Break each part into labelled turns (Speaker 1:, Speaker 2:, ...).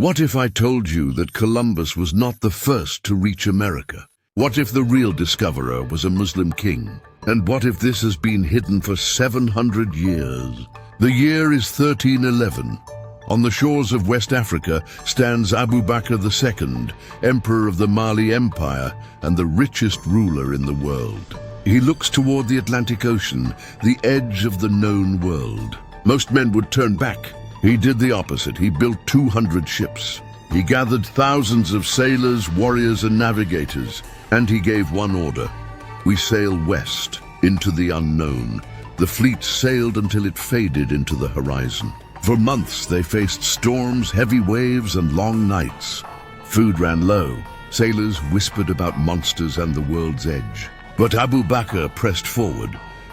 Speaker 1: What if I told you that Columbus was not the first to reach America? What if the real discoverer was a Muslim king? And what if this has been hidden for 700 years? The year is 1311. On the shores of West Africa stands Abu Bakr II, emperor of the Mali Empire and the richest ruler in the world. He looks toward the Atlantic Ocean, the edge of the known world. Most men would turn back. He did the opposite. He built 200 ships. He gathered thousands of sailors, warriors, and navigators, and he gave one order. We sail west, into the unknown. The fleet sailed until it faded into the horizon. For months they faced storms, heavy waves, and long nights. Food ran low. Sailors whispered about monsters and the world's edge. But Abu Bakr pressed forward.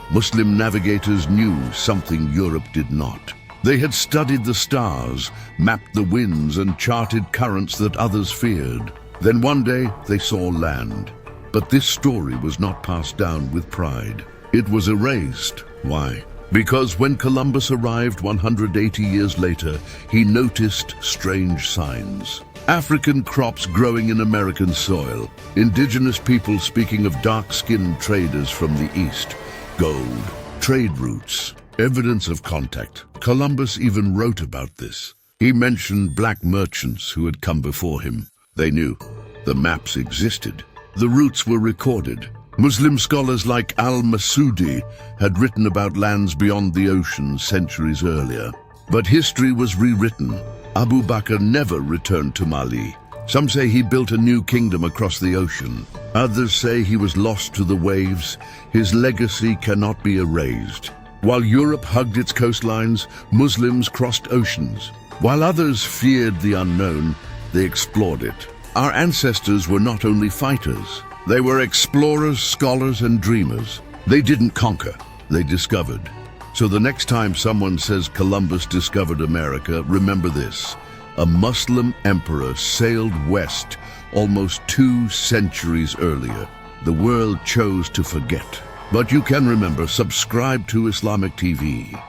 Speaker 1: Muslim navigators knew something Europe did not. They had studied the stars, mapped the winds, and charted currents that others feared. Then one day they saw land. But this story was not passed down with pride. It was erased. Why? Because when Columbus arrived 180 years later, he noticed strange signs. African crops growing in American soil, indigenous people speaking of dark-skinned traders from the east, gold, trade routes, evidence of contact. Columbus even wrote about this. He mentioned black merchants who had come before him. They knew. The maps existed. The routes were recorded. Muslim scholars like al-Masudi had written about lands beyond the ocean centuries earlier. But history was rewritten. Abu Bakr never returned to Mali. Some say he built a new kingdom across the ocean. Others say he was lost to the waves. His legacy cannot be erased. While Europe hugged its coastlines, Muslims crossed oceans. While others feared the unknown, they explored it. Our ancestors were not only fighters. They were explorers, scholars, and dreamers. They didn't conquer, they discovered. So the next time someone says Columbus discovered America, remember this. A Muslim emperor sailed west almost 2 centuries earlier. The world chose to forget. But you can remember, subscribe to Islamic TV.